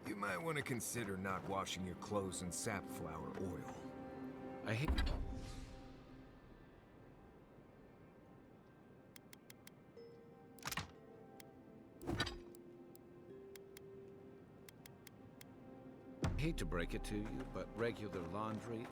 You might want to consider not washing your clothes in safflower oil. I hate... hate to break it to you, but regular laundry...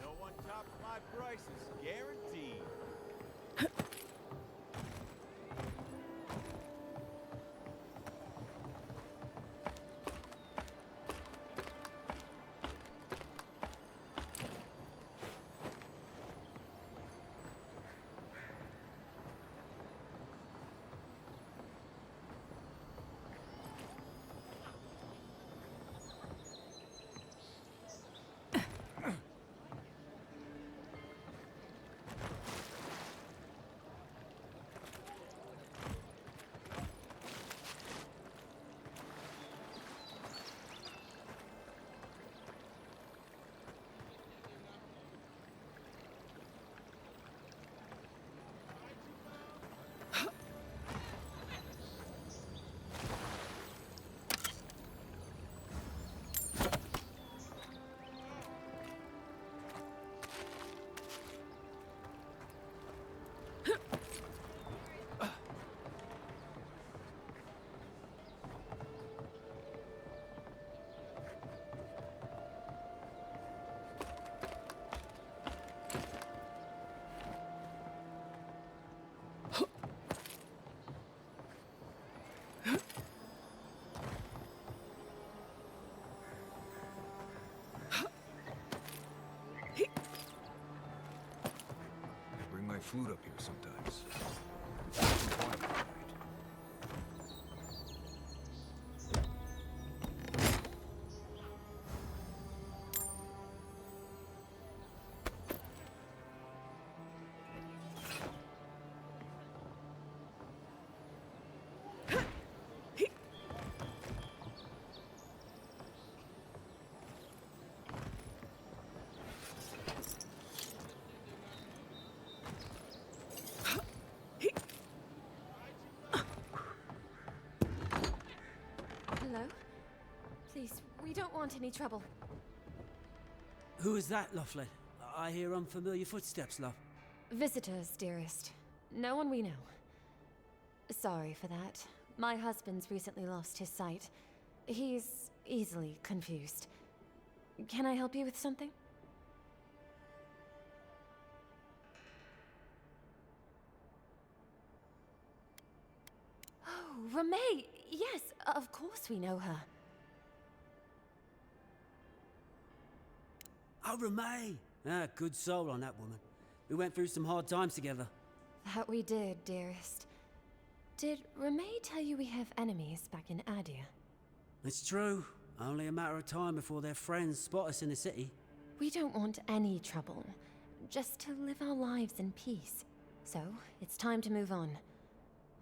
No one tops my prices, guaranteed. I bring my flute up here sometimes. Hello? Please, we don't want any trouble. Who is that, Loughlin? I hear unfamiliar footsteps, love. Visitors, dearest. No one we know. Sorry for that. My husband's recently lost his sight. He's easily confused. Can I help you with something? Ramay! Yes, of course we know her. Oh, Ramay! Ah, good soul on that woman. We went through some hard times together. That we did, dearest. Did Ramay tell you we have enemies back in Adia? It's true. Only a matter of time before their friends spot us in the city. We don't want any trouble. Just to live our lives in peace. So, it's time to move on.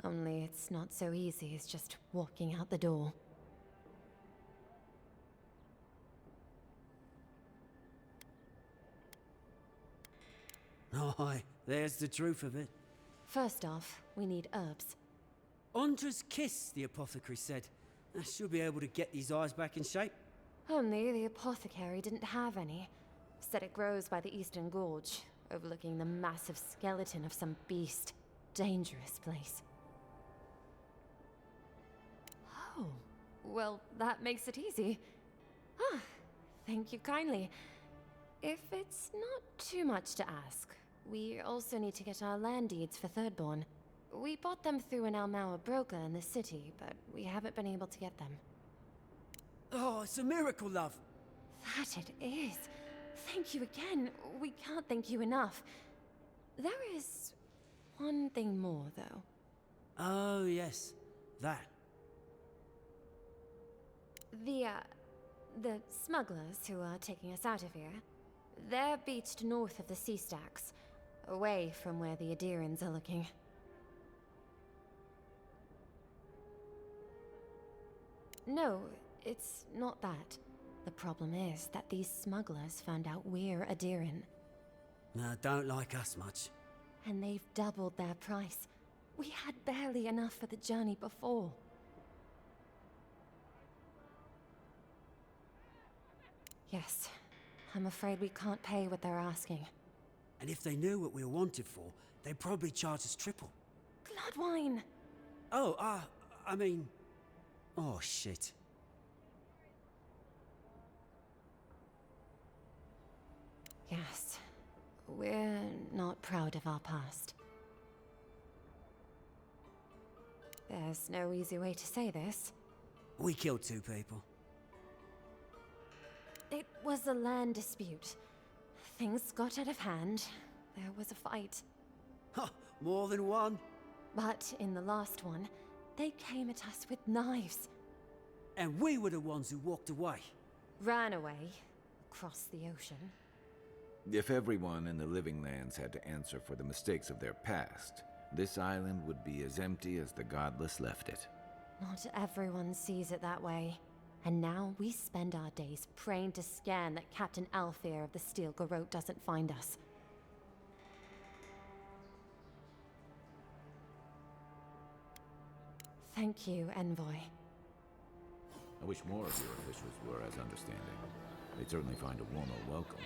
Only it's not so easy as just walking out the door. Aye, there's the truth of it. First off, we need herbs. Andra's kiss, the apothecary said. I should be able to get these eyes back in shape. Only the apothecary didn't have any. Said it grows by the Eastern Gorge, overlooking the massive skeleton of some beast. Dangerous place. Oh, well, that makes it easy. Ah, thank you kindly. If it's not too much to ask, we also need to get our land deeds for Thirdborn. We bought them through an Almaua broker in the city, but we haven't been able to get them. Oh, it's a miracle, love. That it is. Thank you again. We can't thank you enough. There is one thing more, though. Oh, yes. That. The smugglers who are taking us out of here, they're beached north of the sea stacks, away from where the Adirans are looking. No, it's not that. The problem is that these smugglers found out we're Adiran. No, don't like us much. And they've doubled their price. We had barely enough for the journey before. Yes, I'm afraid we can't pay what they're asking. And if they knew what we were wanted for, they'd probably charge us triple. Bloodwine! Oh, I mean... Oh, shit. Yes, we're not proud of our past. There's no easy way to say this. We killed 2 people. It was a land dispute. Things got out of hand. There was a fight. Ha! More than one. But in the last one, they came at us with knives. And we were the ones who walked away. Ran away. Across the ocean. If everyone in the Living Lands had to answer for the mistakes of their past, this island would be as empty as the Godless left it. Not everyone sees it that way. And now we spend our days praying to scan that Captain Alfear of the Steel Garrote doesn't find us. Thank you, Envoy. I wish more of your officials were as understanding. They'd certainly find a warmer welcome.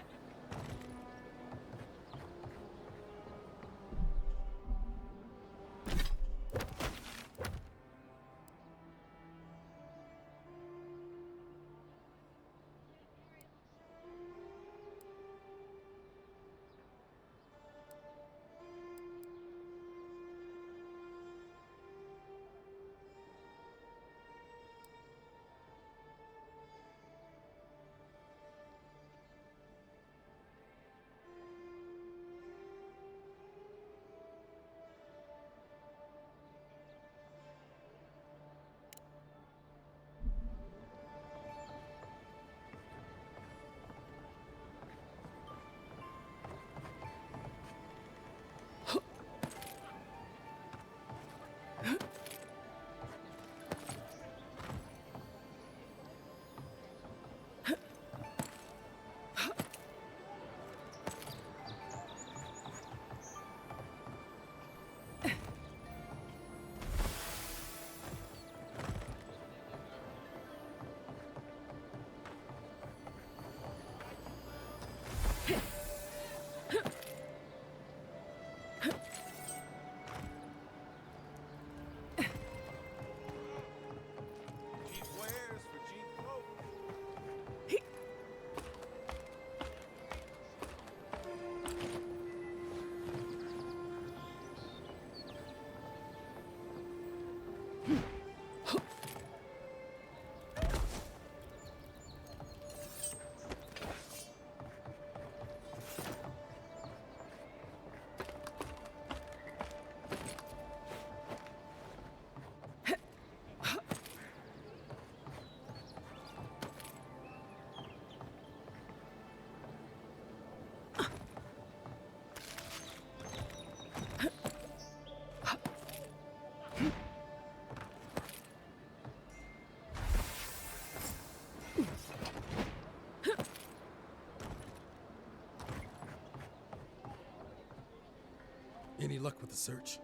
Any luck with the search?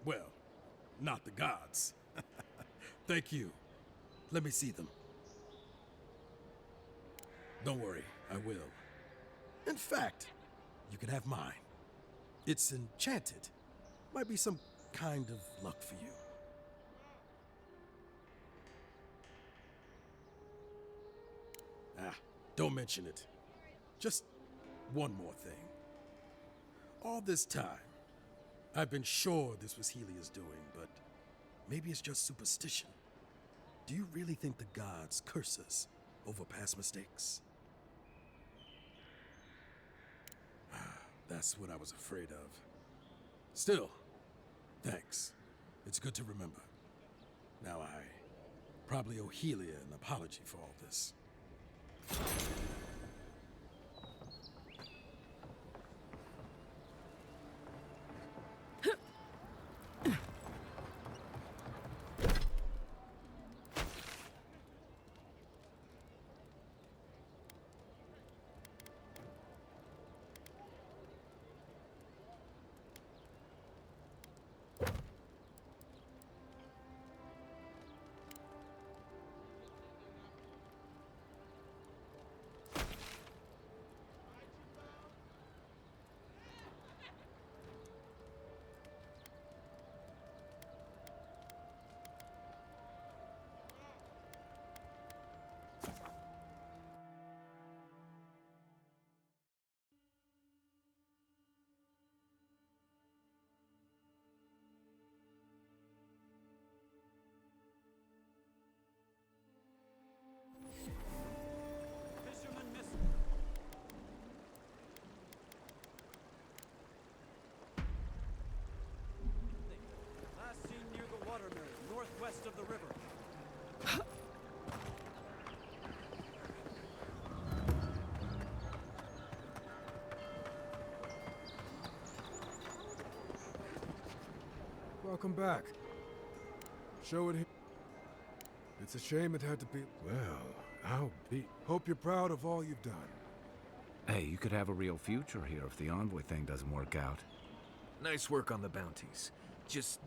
Well, not the gods. Thank you. Let me see them. Don't worry, I will. In fact, you can have mine. It's enchanted. Might be some kind of luck for you. Don't mention it. Just one more thing. All this time, I've been sure this was Helia's doing, but maybe it's just superstition. Do you really think the gods curse us over past mistakes? That's what I was afraid of. Still, thanks. It's good to remember. Now I probably owe Helia an apology for all this. Fisherman missing. Last seen near the water mill, northwest of the river. Welcome back. Show it here. It's a shame it had to be. Well, I'll be. Hope you're proud of all you've done. Hey, you could have a real future here if the envoy thing doesn't work out. Nice work on the bounties. Just.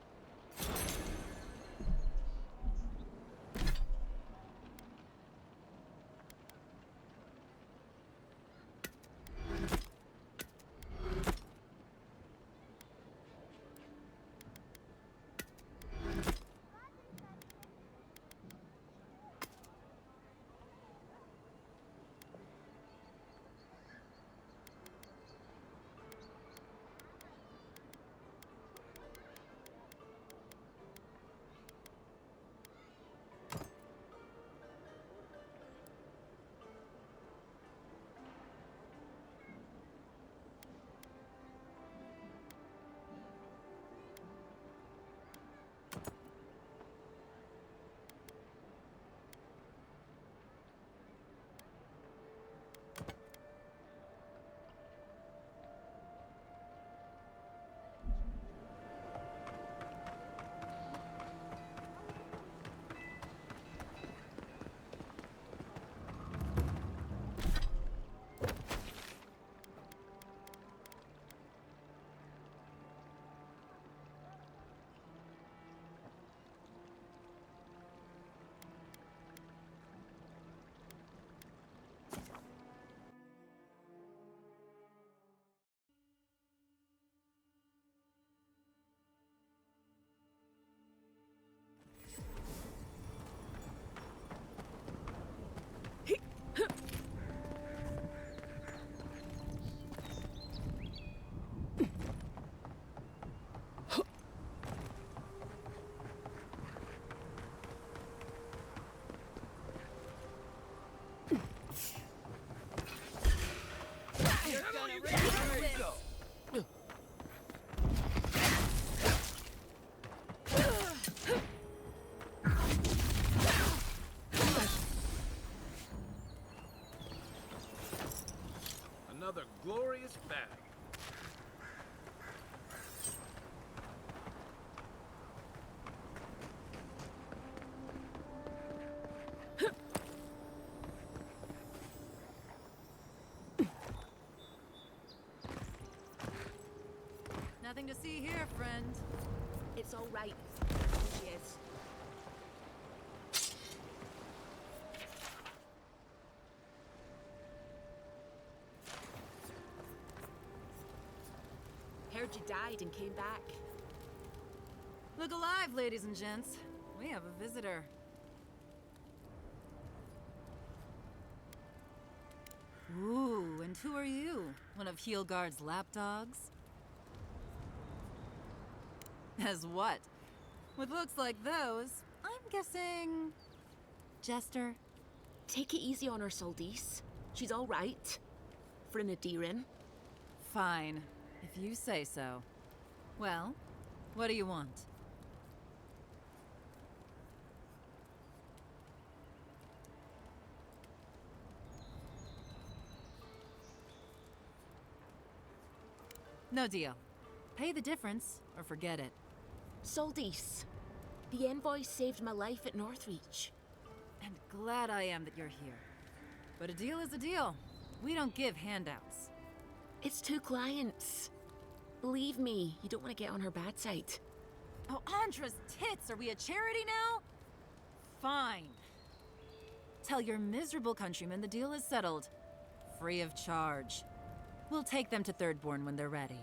Another glorious bag. to see here, friend. It's all right. She is. Heard you died and came back. Look alive, ladies and gents. We have a visitor. Ooh, and who are you? One of Heelguard's lapdogs? As what? With looks like those, I'm guessing... Jester? Take it easy on her, Soldice. She's all right. For an Adiran. Fine, if you say so. Well, what do you want? No deal. Pay the difference, or forget it. Soldice, the envoy saved my life at Northreach. And glad I am that you're here. But a deal is a deal. We don't give handouts. It's 2 clients. Believe me, you don't want to get on her bad side. Oh, Andra's tits! Are we a charity now? Fine. Tell your miserable countrymen the deal is settled. Free of charge. We'll take them to Thirdborn when they're ready.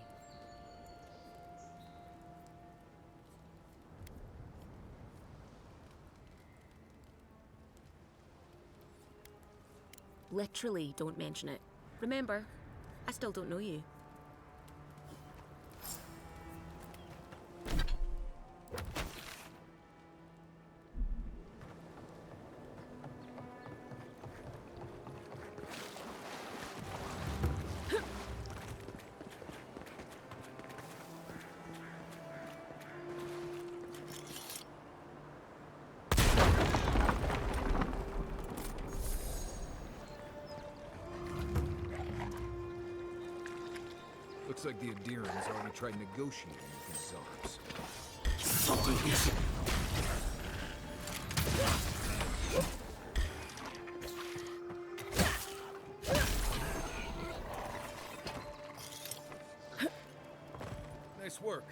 Literally, don't mention it. Remember, I still don't know you. Looks like the Adirans already tried negotiating with these Zarbs. Nice work.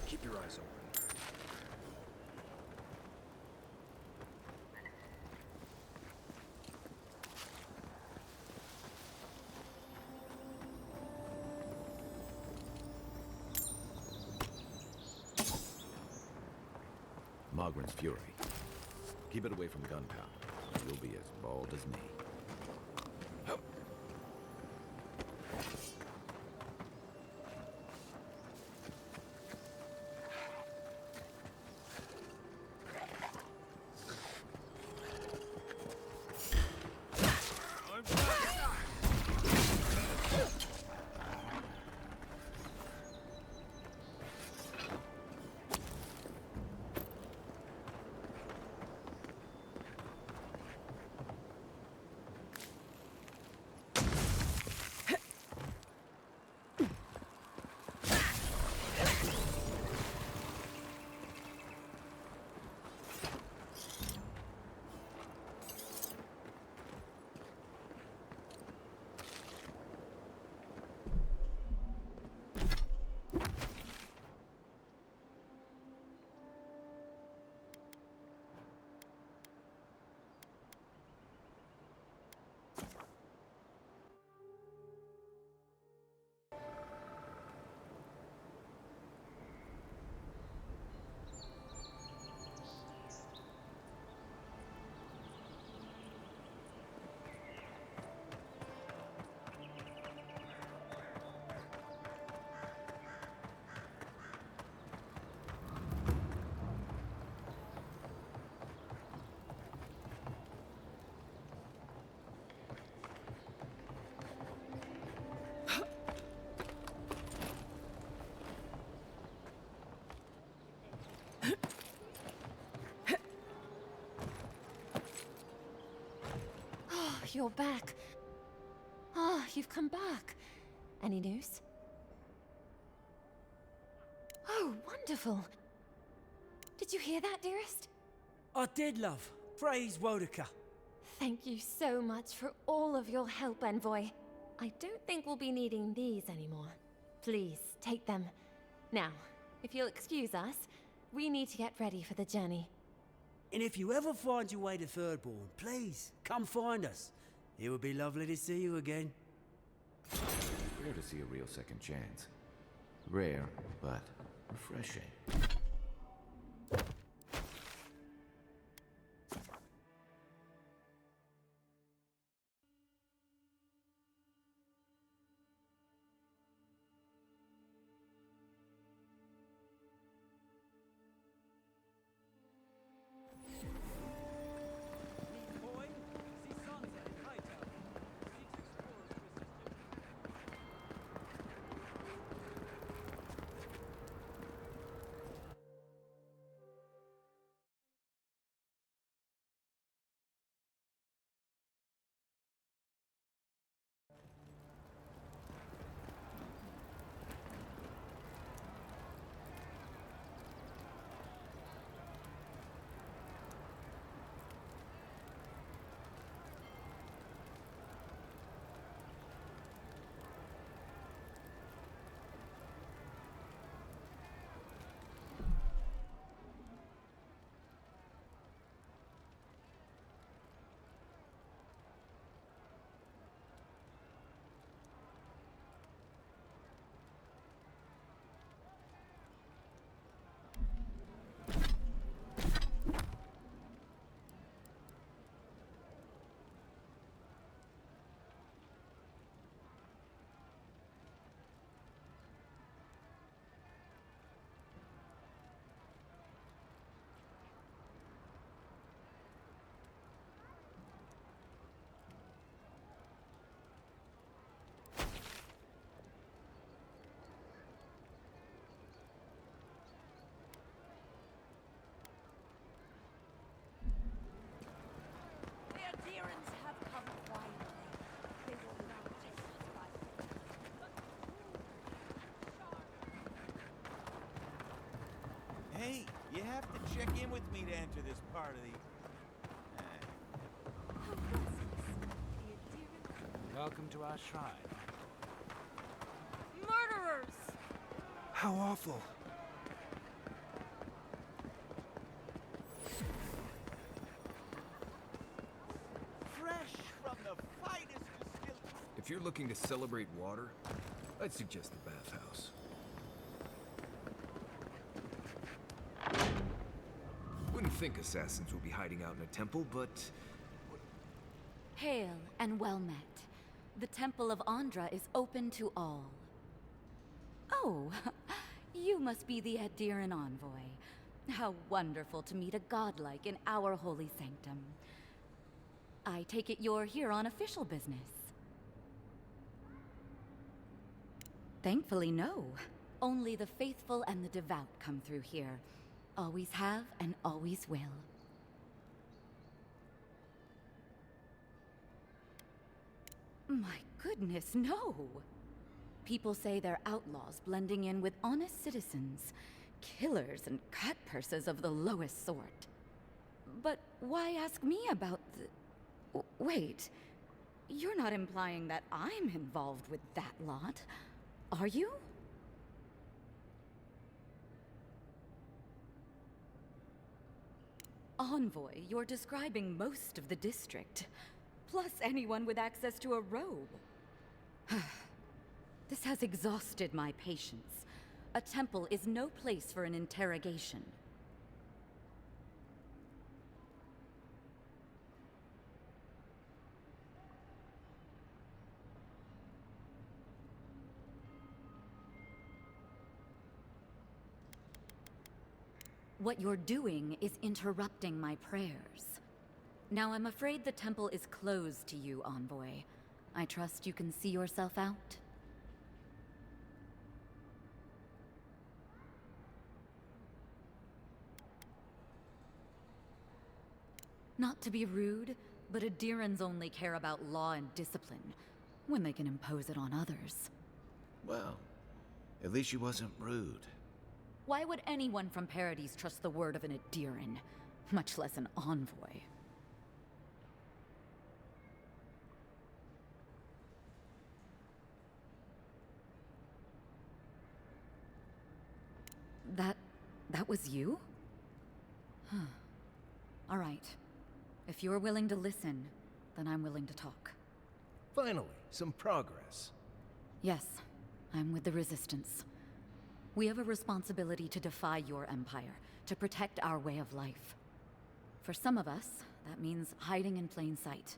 Keep your eyes open. Mogren's fury. Keep it away from gunpowder. You'll be as bald as me. you're back. Ah, you've come back. Any news? Oh, wonderful. Did you hear that, dearest? I did, love. Praise Wodaka. Thank you so much for all of your help, Envoy. I don't think we'll be needing these anymore. Please, take them. Now, if you'll excuse us, we need to get ready for the journey. And if you ever find your way to Thirdborn, please, come find us. It would be lovely to see you again. Rare to see a real second chance. Rare, but refreshing. Hey, you have to check in with me to enter this part of the... Welcome to our shrine. Murderers! How awful. Fresh from the finest distillery. If you're looking to celebrate water, I'd suggest the bathhouse. Wouldn't think assassins would be hiding out in a temple, but... Hail and well met. The Temple of Andra is open to all. Oh, you must be the Addiran envoy. How wonderful to meet a godlike in our holy sanctum. I take it you're here on official business. Thankfully, no. Only the faithful and the devout come through here. Always have and always will. My goodness, no! People say they're outlaws blending in with honest citizens, killers and cut-purses of the lowest sort. But why ask me about the... Wait, you're not implying that I'm involved with that lot, are you? Envoy, you're describing most of the district, plus anyone with access to a robe. This has exhausted my patience. A temple is no place for an interrogation. What you're doing is interrupting my prayers. Now I'm afraid the temple is closed to you, Envoy. I trust you can see yourself out? Not to be rude, But Adirans only care about law and discipline when they can impose it on others. Well, at least she wasn't rude. Why would anyone from Paradis trust the word of an Adiran, much less an envoy? That was you? Huh. All right. If you're willing to listen, then I'm willing to talk. Finally, some progress. Yes, I'm with the Resistance. We have a responsibility to defy your empire, to protect our way of life. For some of us, that means hiding in plain sight,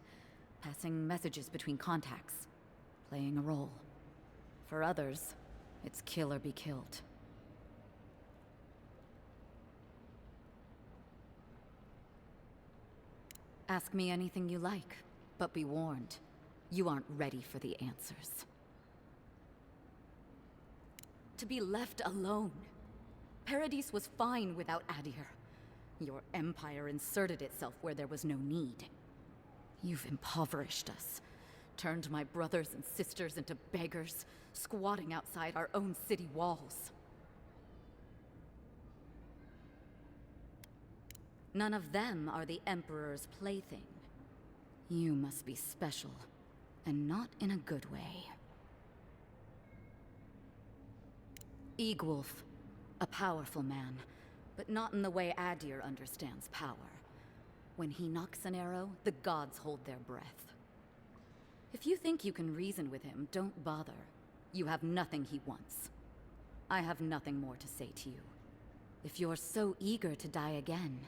passing messages between contacts, playing a role. For others, it's kill or be killed. Ask me anything you like, but be warned, you aren't ready for the answers. To be left alone. Paradis was fine without Adir. Your empire inserted itself where there was no need. You've impoverished us, turned my brothers and sisters into beggars, squatting outside our own city walls. None of them are the Emperor's plaything. You must be special, and not in a good way. Eagwolf, a powerful man, but not in the way Adir understands power. When he knocks an arrow, the gods hold their breath. If you think you can reason with him, don't bother. You have nothing he wants. I have nothing more to say to you. If you're so eager to die again,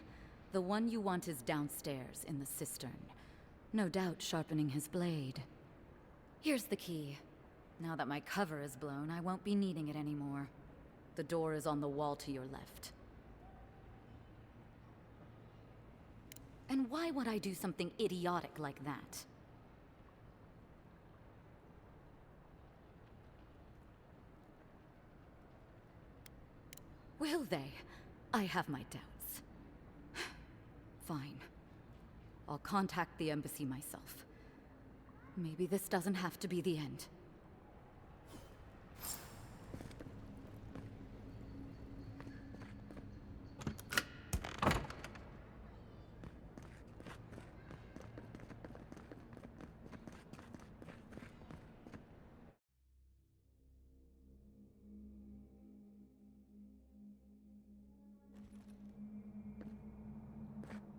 the one you want is downstairs in the cistern, no doubt sharpening his blade. Here's the key. Now that my cover is blown, I won't be needing it anymore. The door is on the wall to your left. And why would I do something idiotic like that? Will they? I have my doubts. Fine. I'll contact the embassy myself. Maybe this doesn't have to be the end.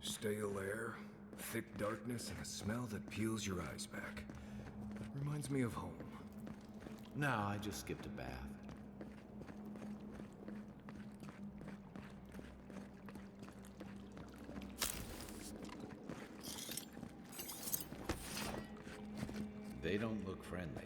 Stale air, thick darkness, and a smell that peels your eyes back. Reminds me of home. No, I just skipped a bath. They don't look friendly.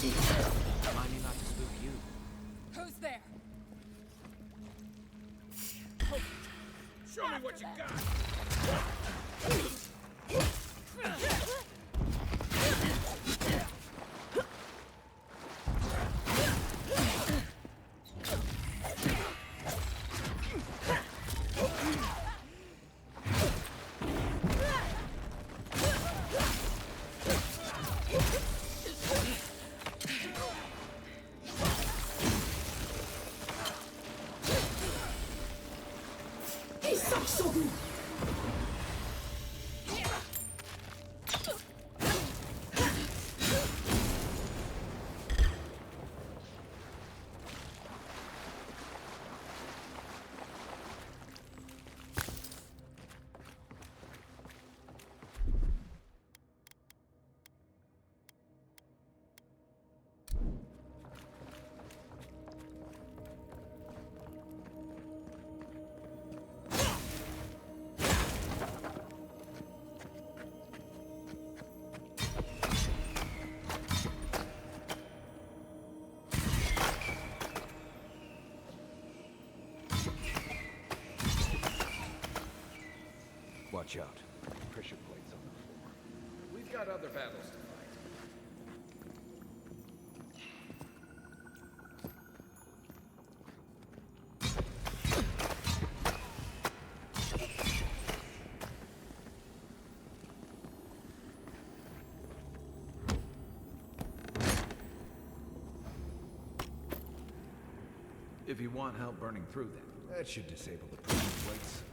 Remind me not to spook you. Who's there? Show me what you got! Watch out. Pressure plates on the floor. We've got other battles to fight. If you want help burning through them. That should disable the pressure plates.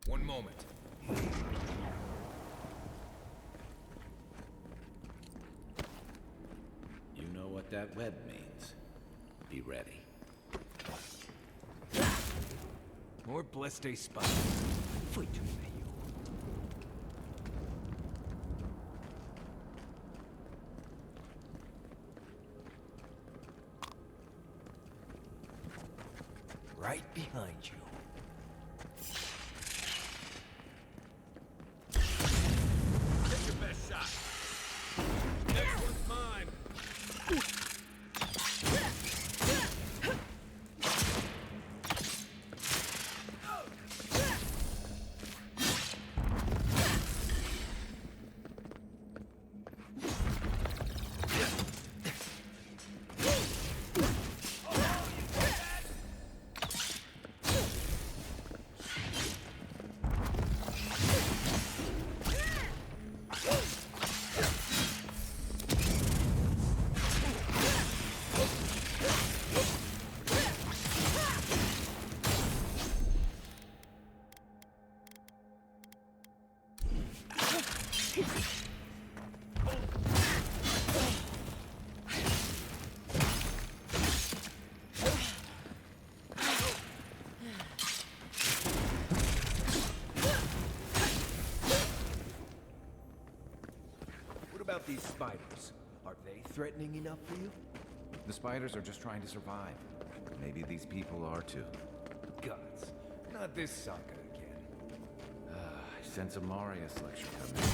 One moment. You know what that web means. Be ready. More blessed spiders. Fight to me, you. Right behind you. Take your best shot. Next one's mine. What about these spiders? Are they threatening enough for you? The spiders are just trying to survive. Maybe these people are too. Gods, not this saga again. I sense a Marius lecture coming.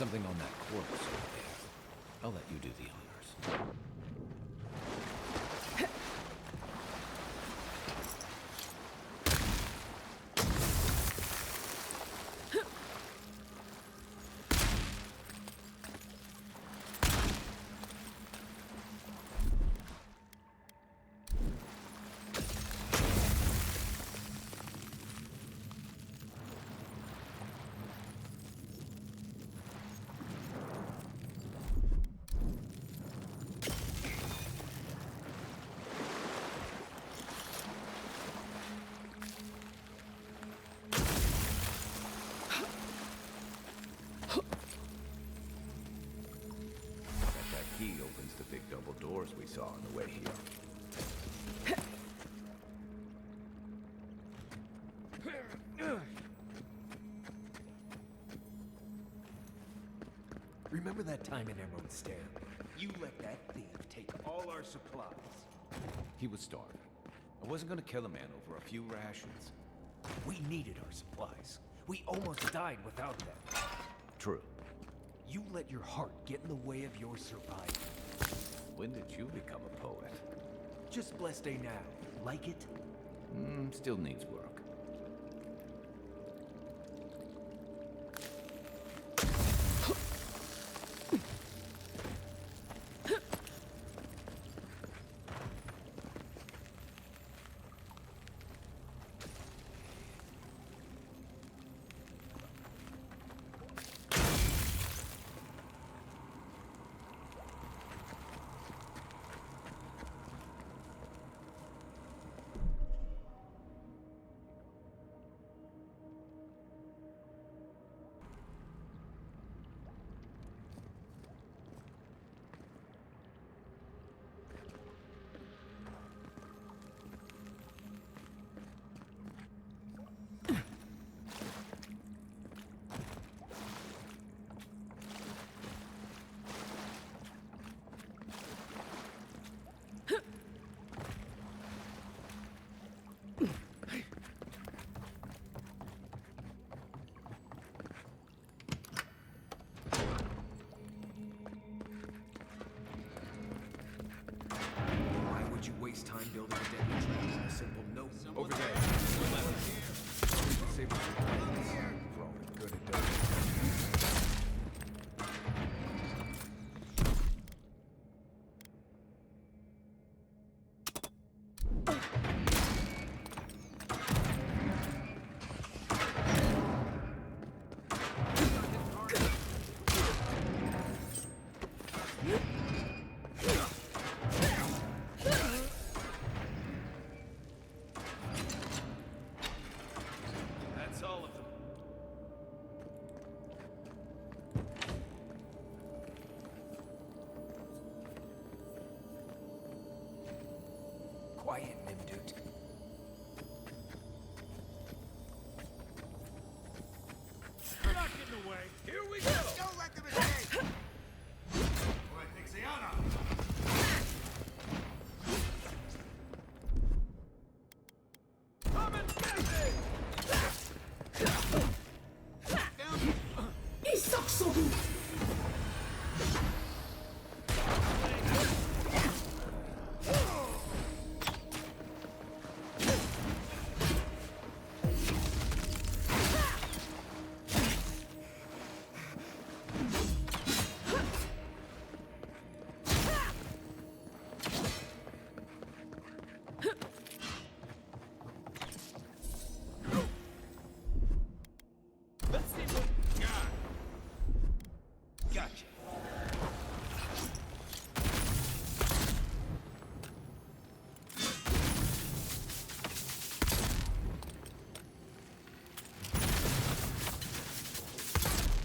something on that corpse over there. I'll let you do the honors. That key opens the big double doors we saw on the way here. Remember that time in Emerald Stand? You let that thief take all our supplies. He was starving. I wasn't gonna kill a man over a few rations. We needed our supplies. We almost died without them. True. You let your heart get in the way of your survival. When did you become a poet? Just blessed day now. Like it? Still needs work. Waste time building a deadly trap on a simple note. Over there. Save us some time. For all the good it does. Quiet, Nimdut. Not in the way. Here we go. Don't let them escape! Boy, thinks they honor. Come and get me! Gotcha.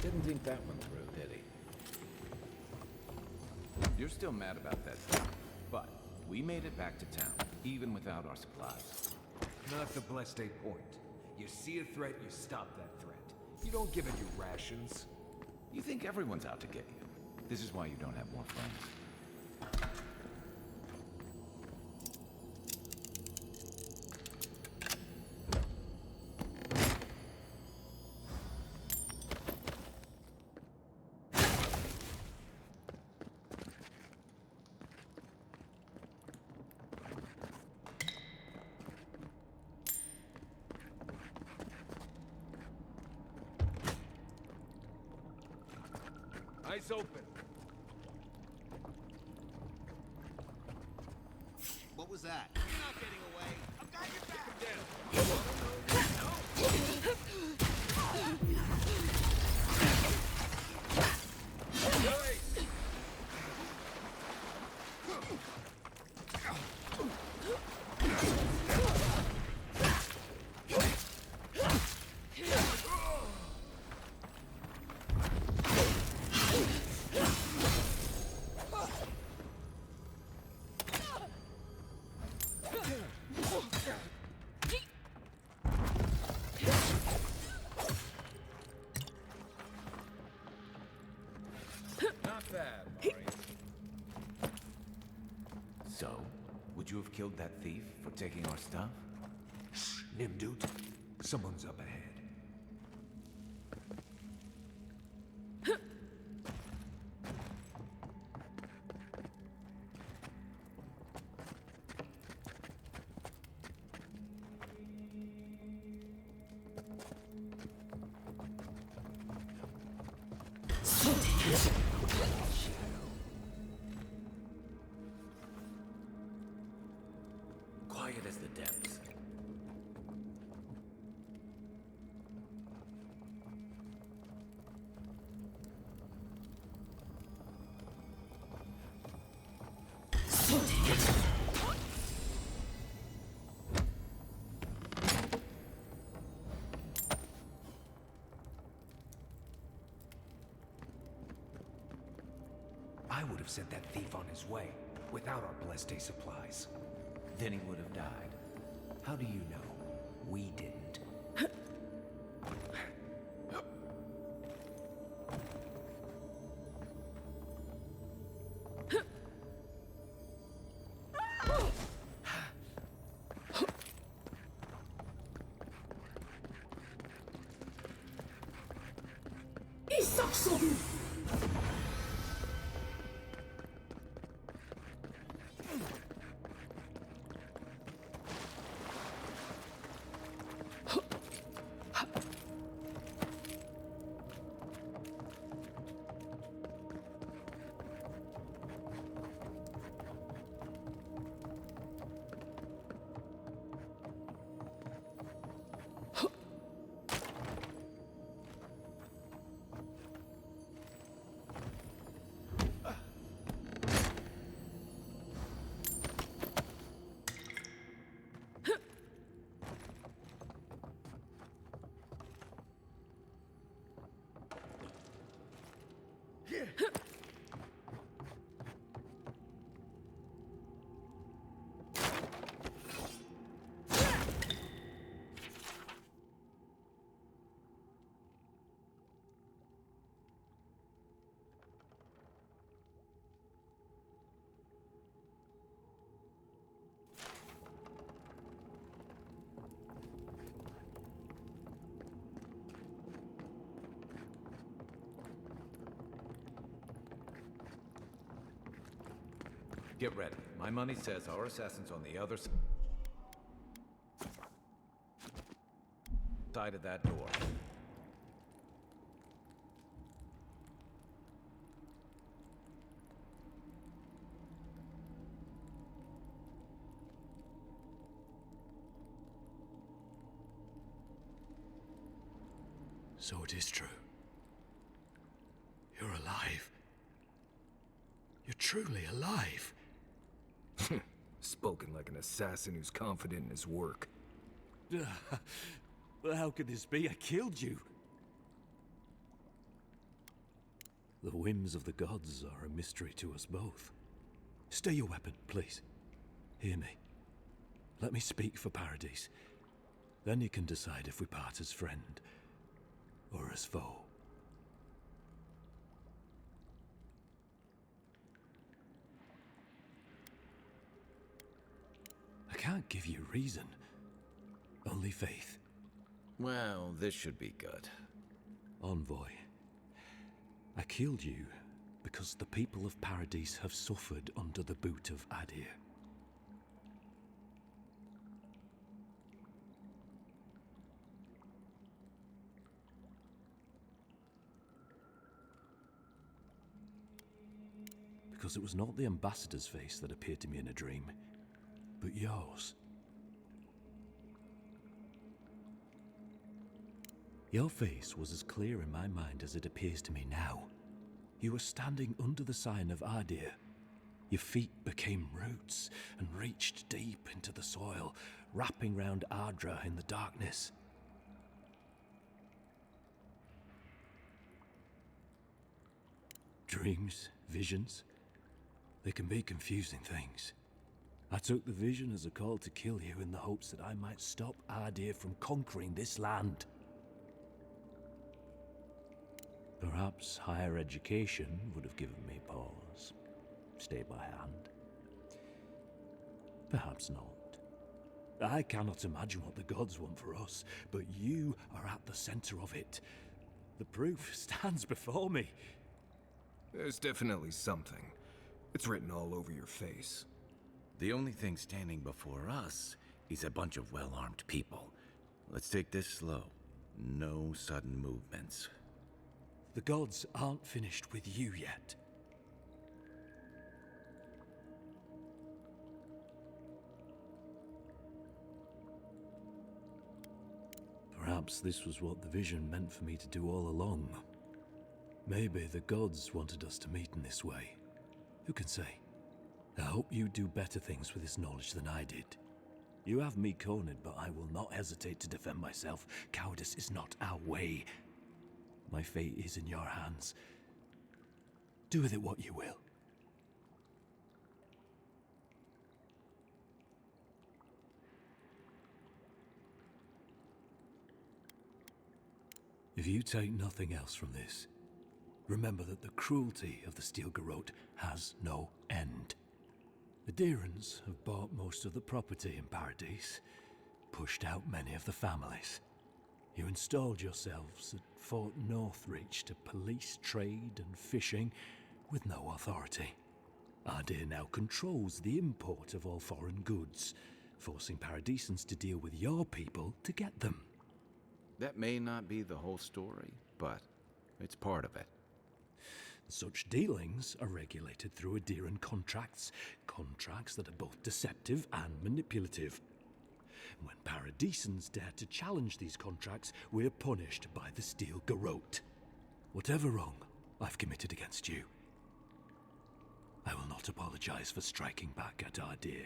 Didn't think that one through, did he? You're still mad about that thing, but we made it back to town, even without our supplies. Not the blessed day point. You see a threat, you stop that threat. You don't give it your rations. You think everyone's out to get you. This is why you don't have more friends. Eyes open. What was that? You're not getting away. I've got your back. Not bad, Mari. So, would you have killed that thief for taking our stuff? Shh, Nimdut. Someone's up ahead. Quiet as the depths. I would have sent that thief on his way, without our blessed day supplies. Then he would have died. How do you know? We didn't. Get ready. My money says our assassin's on the other side of that door. So it is true. You're alive. You're truly alive. Spoken like an assassin who's confident in his work. Well, how could this be? I killed you. The whims of the gods are a mystery to us both. Stay your weapon, please. Hear me. Let me speak for Paradise. Then you can decide if we part as friend or as foe. I can't give you reason. Only faith. Well, this should be good. Envoy, I killed you because the people of Paradise have suffered under the boot of Adir. because it was not the ambassador's face that appeared to me in a dream, but yours. Your face was as clear in my mind as it appears to me now. You were standing under the sign of Ardir. Your feet became roots and reached deep into the soil, wrapping round Ardra in the darkness. Dreams, visions, they can be confusing things. I took the vision as a call to kill you in the hopes that I might stop Ardir from conquering this land. Perhaps higher education would have given me pause. Stay by hand. Perhaps not. I cannot imagine what the gods want for us, but you are at the center of it. The proof stands before me. There's definitely something. It's written all over your face. The only thing standing before us is a bunch of well-armed people. Let's take this slow. No sudden movements. The gods aren't finished with you yet. Perhaps this was what the vision meant for me to do all along. Maybe the gods wanted us to meet in this way. Who can say? I hope you do better things with this knowledge than I did. You have me cornered, but I will not hesitate to defend myself. Cowardice is not our way. My fate is in your hands. Do with it what you will. If you take nothing else from this, remember that the cruelty of the Steel Garrote has no end. The Deerans have bought most of the property in Paradise, pushed out many of the families. You installed yourselves at Fort Northreach to police trade and fishing with no authority. Ardir now controls the import of all foreign goods, forcing Paradisans to deal with your people to get them. That may not be the whole story, but it's part of it. Such dealings are regulated through Adiran contracts that are both deceptive and manipulative. When Paradisans dare to challenge these contracts, we're punished by the Steel Garrote. Whatever wrong I've committed against you, I will not apologize for striking back at Ardir.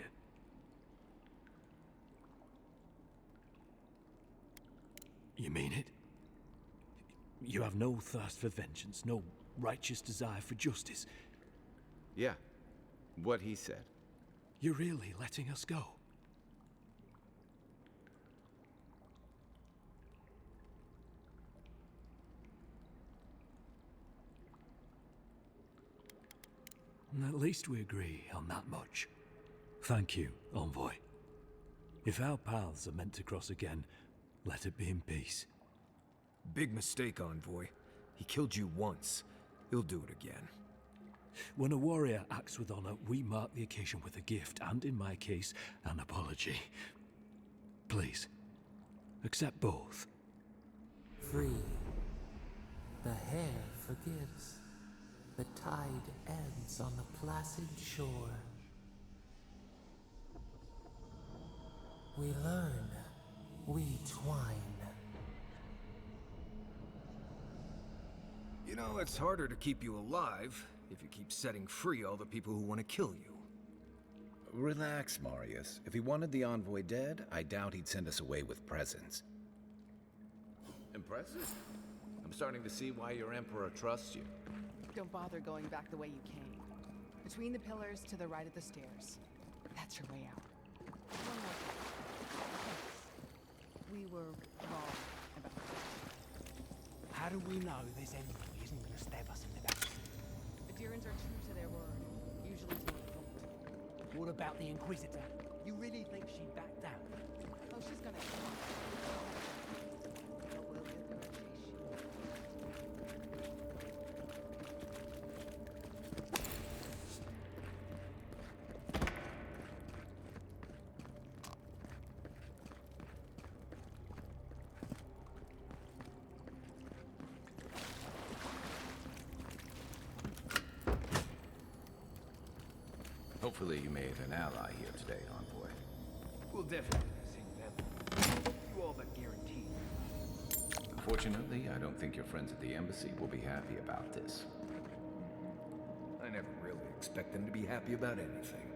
You mean it? You have no thirst for vengeance, no righteous desire for justice? Yeah, what he said. You're really letting us go? At least we agree on that much. Thank you, Envoy. If our paths are meant to cross again, let it be in peace. Big mistake, Envoy. He killed you once. He'll do it again. When a warrior acts with honor, we mark the occasion with a gift, and in my case, an apology. Please, accept both. Free. The hair forgives. The tide ends on the placid shore. We learn. We twine. You know, it's harder to keep you alive if you keep setting free all the people who want to kill you. Relax, Marius. If he wanted the envoy dead, I doubt he'd send us away with presents. Impressive. I'm starting to see why your emperor trusts you. Don't bother going back the way you came. Between the pillars to the right of the stairs. That's your way out. One more thing. We were wrong about that. How do we know this enemy isn't going to stab us in the back? The Deerans are true to their word, usually to a fault. What about the Inquisitor? You really think she'd back down? Oh, she's gonna kill us. But we'll give her a chase. Hopefully you made an ally here today, Envoy. We'll definitely sing them. You all but guaranteed. Unfortunately, I don't think your friends at the embassy will be happy about this. I never really expect them to be happy about anything.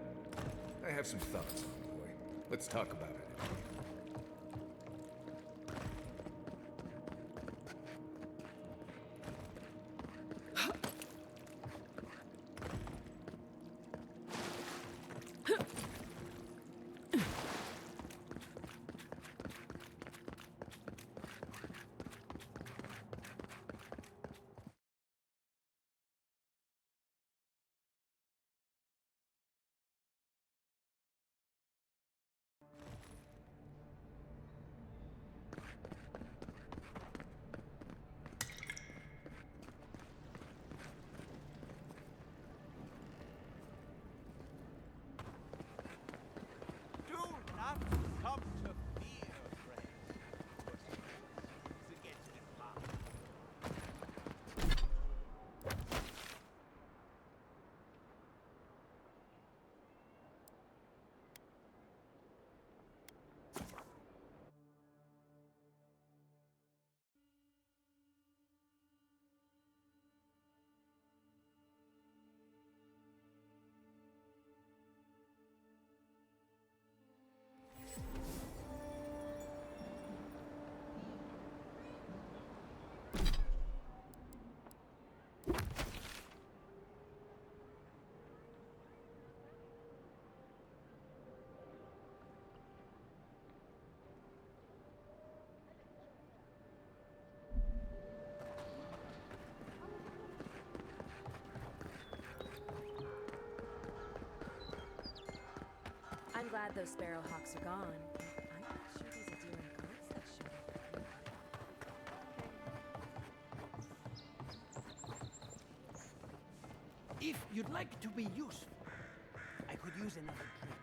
I have some thoughts, Envoy. Let's talk about it. Do not come to fear, friend. It's against the cloud. I'm glad those sparrowhawks are gone. I'm not sure these are deer and goats that showed up. If you'd like to be useful, I could use another drink.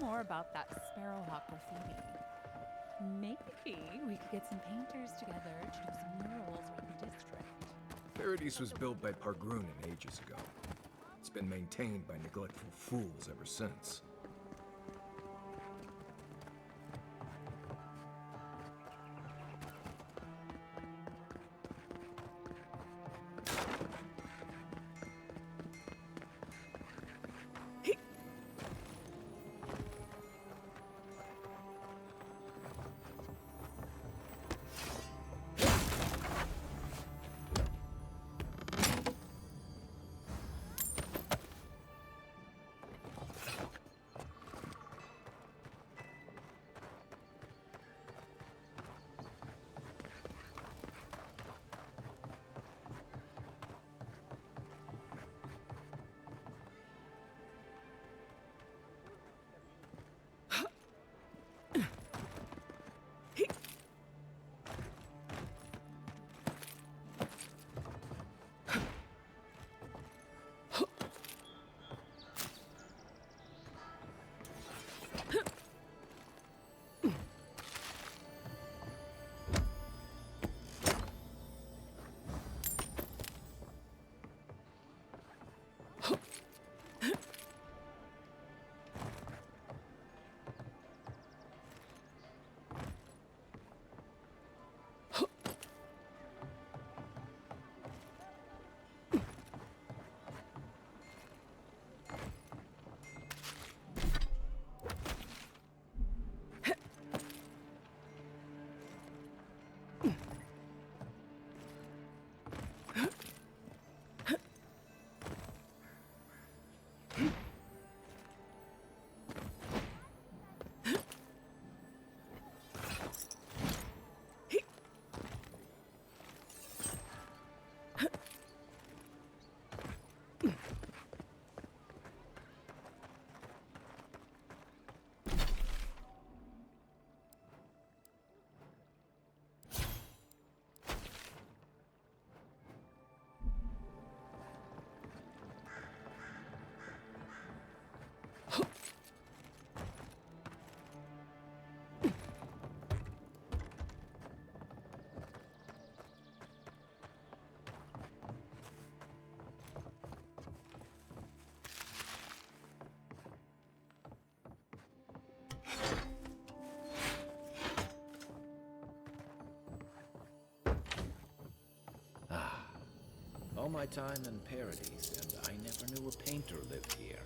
More about that sparrowhawk graffiti. Maybe we could get some painters together to do some murals around the district. Paradise was built by Pargrunin ages ago. It's been maintained by neglectful fools ever since. all my time in Paradise, and I never knew a painter lived here.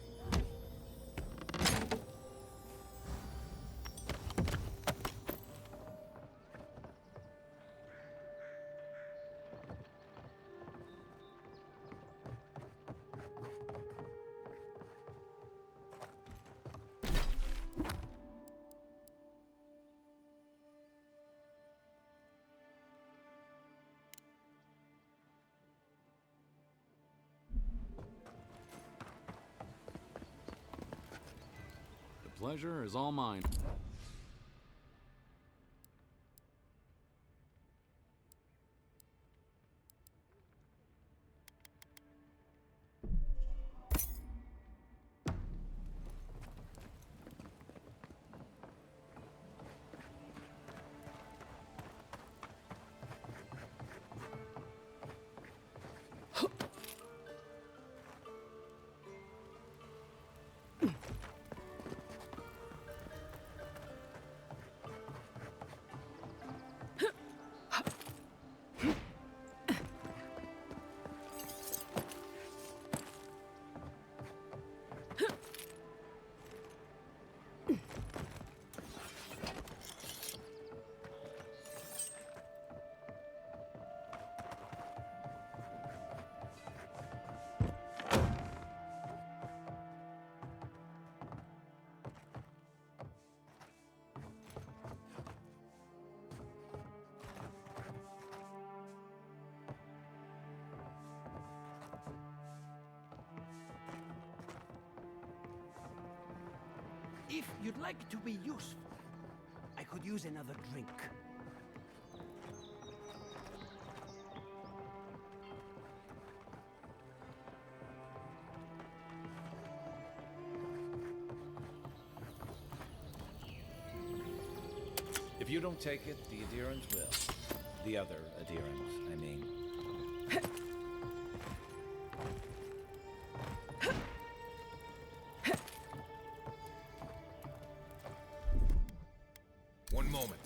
The pleasure is all mine. If you'd like to be useful, I could use another drink. If you don't take it, the adherents will. The other adherents, I mean. One moment.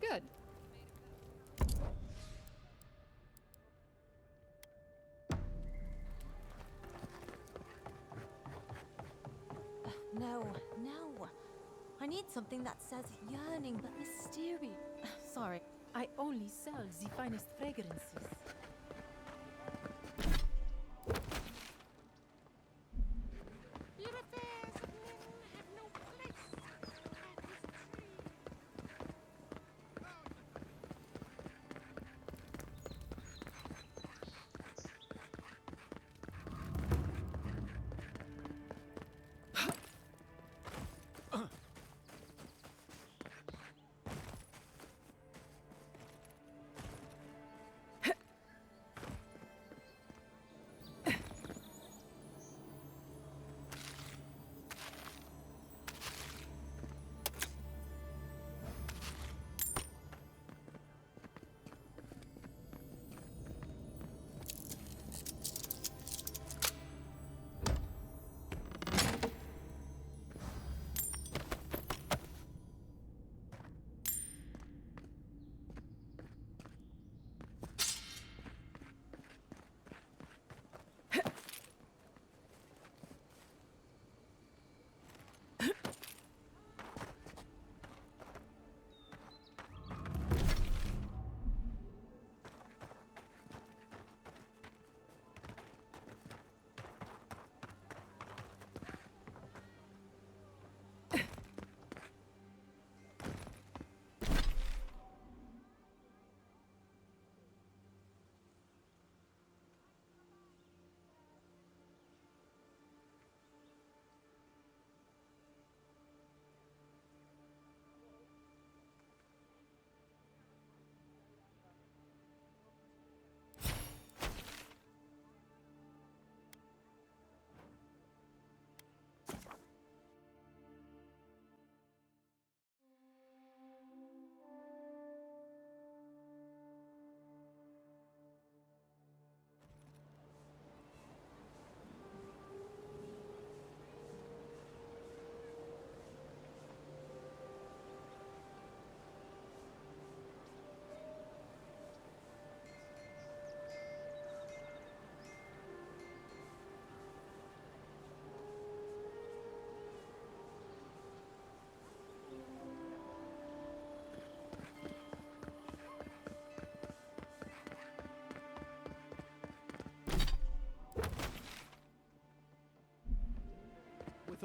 Good. No, no. I need something that says yearning but mysterious. Sorry, I only sell the finest fragrances.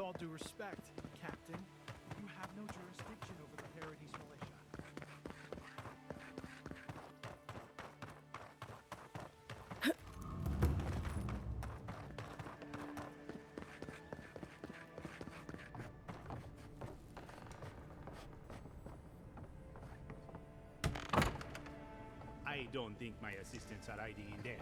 all due respect, Captain, you have no jurisdiction over the Paradise Militia. I don't think my assistants are hiding in there.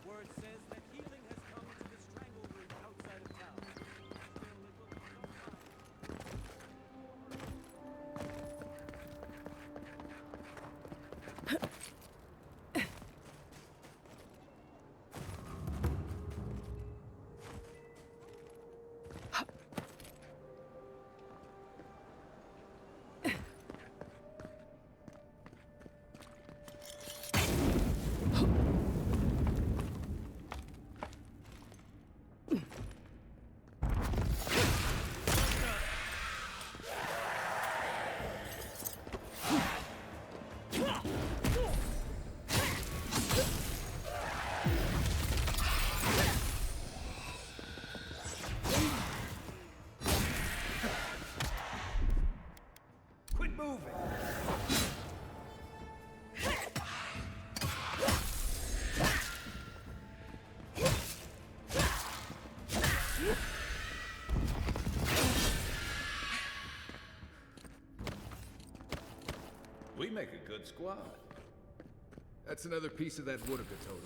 Word says that healing has come to the strangle room outside of town. Still, it will be some time. Quit moving! We make a good squad. That's another piece of that Woodaka totem.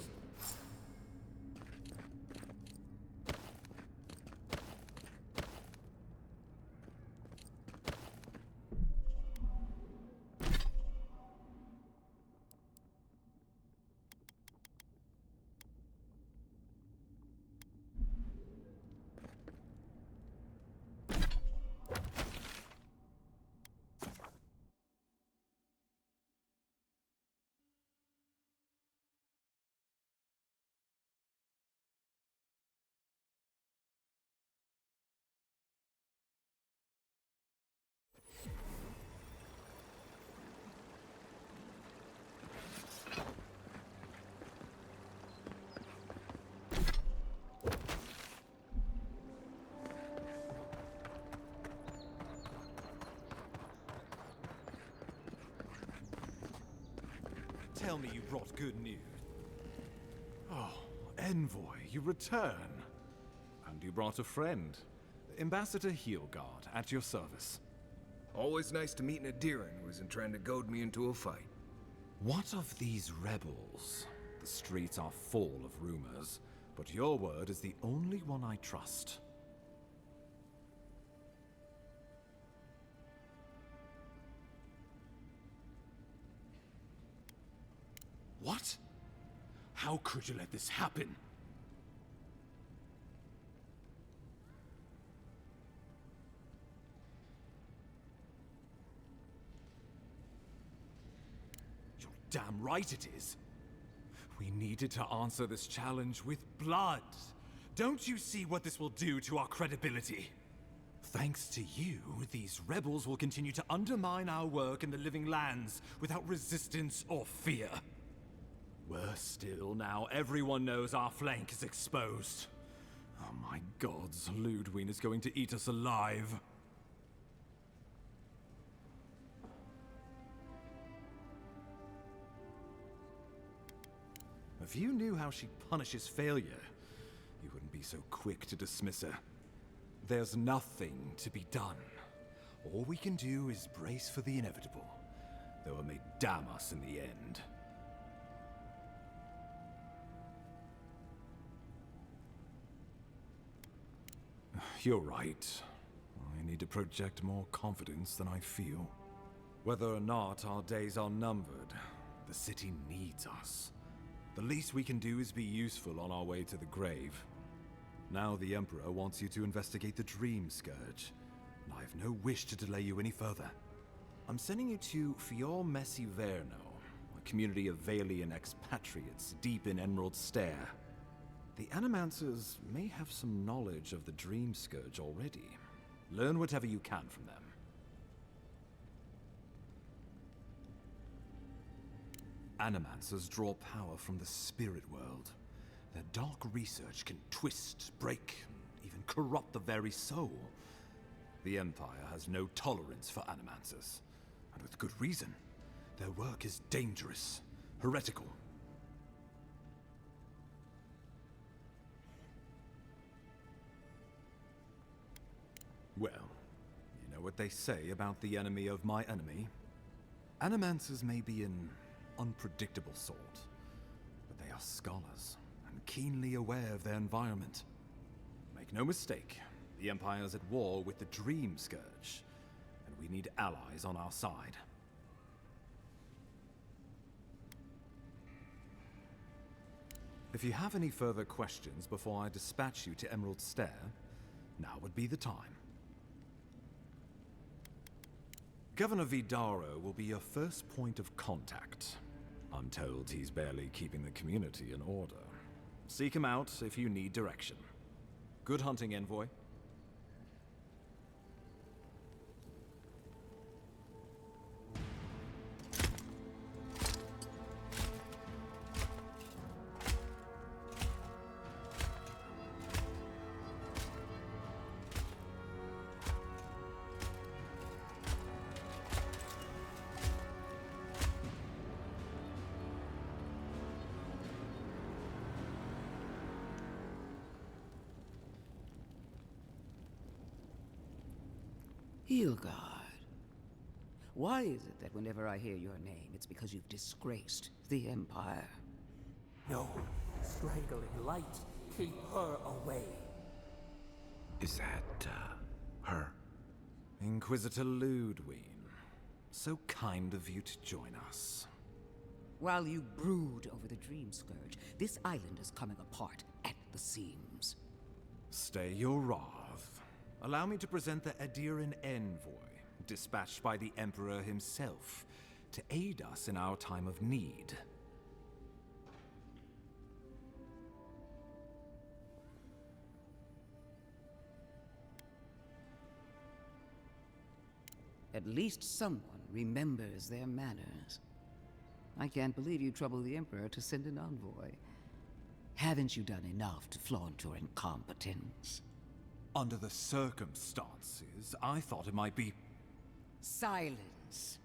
Tell me you brought good news. Oh, Envoy, you return. And you brought a friend. Ambassador Heelguard, at your service. Always nice to meet an Adiran who isn't trying to goad me into a fight. What of these rebels? The streets are full of rumors, but your word is the only one I trust. What? How could you let this happen? You're damn right it is. We needed to answer this challenge with blood. Don't you see what this will do to our credibility? Thanks to you, these rebels will continue to undermine our work in the Living Lands without resistance or fear. Worse still, now everyone knows our flank is exposed. Oh my gods, Ludwig is going to eat us alive. If you knew how she punishes failure, you wouldn't be so quick to dismiss her. There's nothing to be done. All we can do is brace for the inevitable, though it may damn us in the end. You're right. I need to project more confidence than I feel. Whether or not our days are numbered, the city needs us. The least we can do is be useful on our way to the grave. Now the Emperor wants you to investigate the Dream Scourge, and I have no wish to delay you any further. I'm sending you to Fior Messi Verno, a community of Valian expatriates deep in Emerald Stair. The Animancers may have some knowledge of the Dream Scourge already. Learn whatever you can from them. Animancers draw power from the spirit world. Their dark research can twist, break, and even corrupt the very soul. The Empire has no tolerance for Animancers, and with good reason. Their work is dangerous, heretical. Well, you know what they say about the enemy of my enemy? Animancers may be an unpredictable sort, but they are scholars and keenly aware of their environment. Make no mistake, the Empire's at war with the Dream Scourge, and we need allies on our side. If you have any further questions before I dispatch you to Emerald Stair, now would be the time. Governor Vidaro will be your first point of contact. I'm told he's barely keeping the community in order. Seek him out if you need direction. Good hunting, Envoy. Hilgard. Why is it that whenever I hear your name, it's because you've disgraced the Empire? No. Strangling light. Keep her away. Is that, her? Inquisitor Ludwine. So kind of you to join us. While you brood over the Dream Scourge, this island is coming apart at the seams. Stay your wrath. Allow me to present the Adiran Envoy, dispatched by the Emperor himself, to aid us in our time of need. At least someone remembers their manners. I can't believe you troubled the Emperor to send an envoy. Haven't you done enough to flaunt your incompetence? Under the circumstances, I thought it might be... Silence.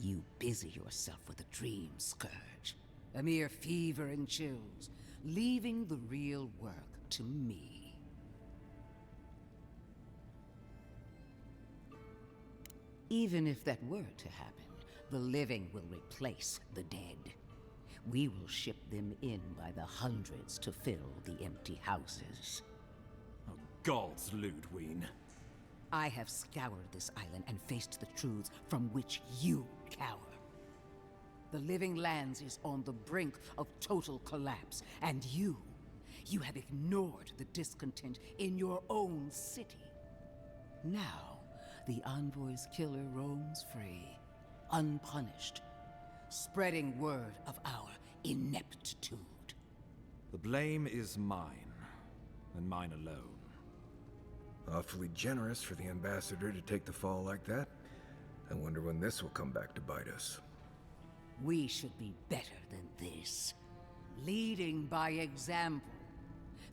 You busy yourself with the Dream Scourge. A mere fever and chills, leaving the real work to me. Even if that were to happen, the living will replace the dead. We will ship them in by the hundreds to fill the empty houses. Gods, Ludwine. I have scoured this island and faced the truths from which you cower. The Living Lands is on the brink of total collapse, and you have ignored the discontent in your own city. Now, the Envoy's killer roams free, unpunished, spreading word of our ineptitude. The blame is mine, and mine alone. Awfully generous for the ambassador to take the fall like that. I wonder when this will come back to bite us. We should be better than this. Leading by example.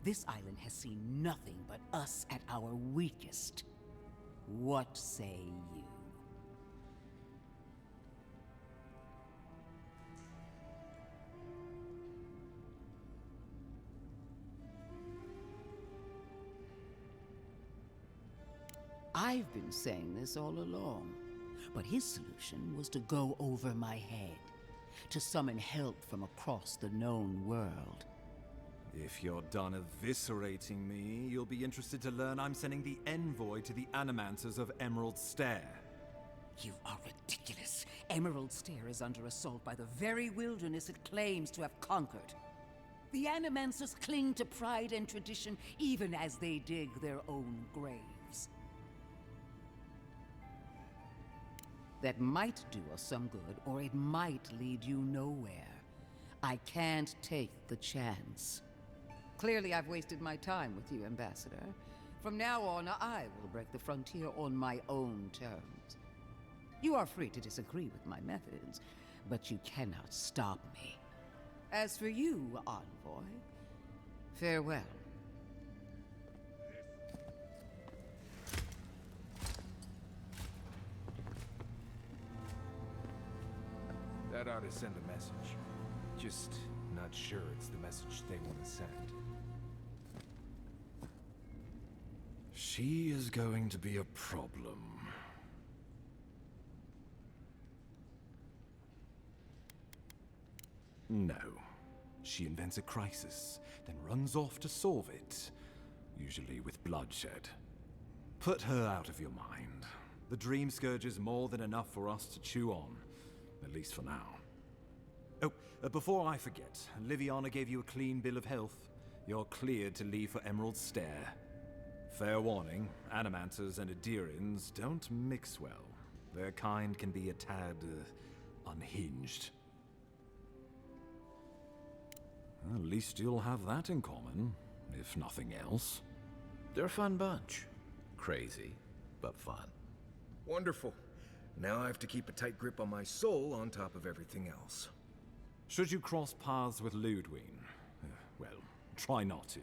This island has seen nothing but us at our weakest. What say you? I've been saying this all along, but his solution was to go over my head, to summon help from across the known world. If you're done eviscerating me, you'll be interested to learn I'm sending the envoy to the Animancers of Emerald Stair. You are ridiculous. Emerald Stair is under assault by the very wilderness it claims to have conquered. The Animancers cling to pride and tradition even as they dig their own graves. That might do us some good, or it might lead you nowhere. I can't take the chance. Clearly, I've wasted my time with you, Ambassador. From now on, I will break the frontier on my own terms. You are free to disagree with my methods, but you cannot stop me. As for you, Envoy, farewell. That ought to send a message. Just not sure it's the message they want to send. She is going to be a problem. No. She invents a crisis, then runs off to solve it. Usually with bloodshed. Put her out of your mind. The Dream Scourge is more than enough for us to chew on. At least for now. Oh, before I forget, Liviana gave you a clean bill of health. You're cleared to leave for Emerald Stair. Fair warning, Animancers and Adirians don't mix well. Their kind can be a tad, unhinged. At least you'll have that in common, if nothing else. They're a fun bunch. Crazy, but fun. Wonderful. Now I have to keep a tight grip on my soul on top of everything else. Should you cross paths with Ludwine, well, try not to.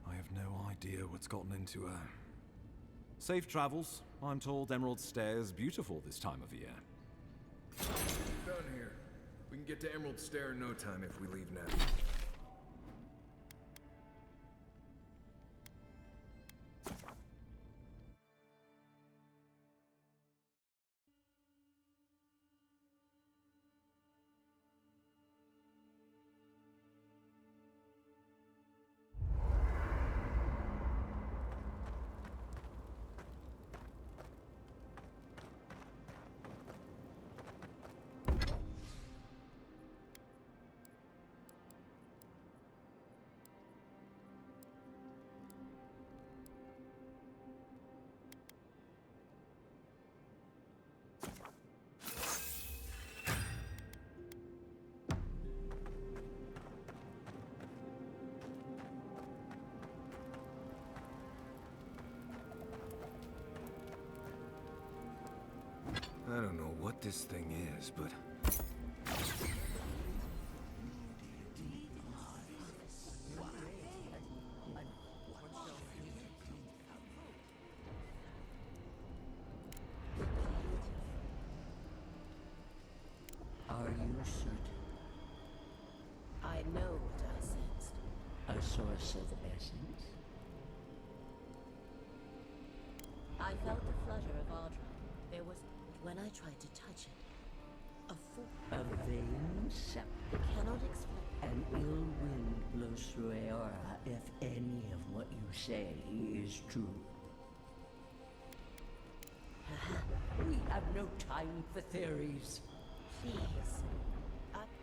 I have no idea what's gotten into her. Safe travels. I'm told Emerald Stair is beautiful this time of year. Done here. We can get to Emerald Stair in no time if we leave now. I don't know what this thing is, but... Are you certain? I know what I sensed. A source of essence? I felt the flutter of Audra. There was... When I tried to touch it, a fool... A vain scepter. Cannot explain. An ill wind blows through Aora if any of what you say is true. We have no time for theories. Please.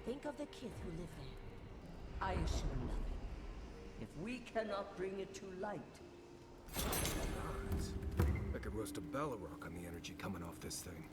Think of the kith who live there. I assume nothing. If we cannot bring it to light... I could roast a Balrog on the energy coming off this thing.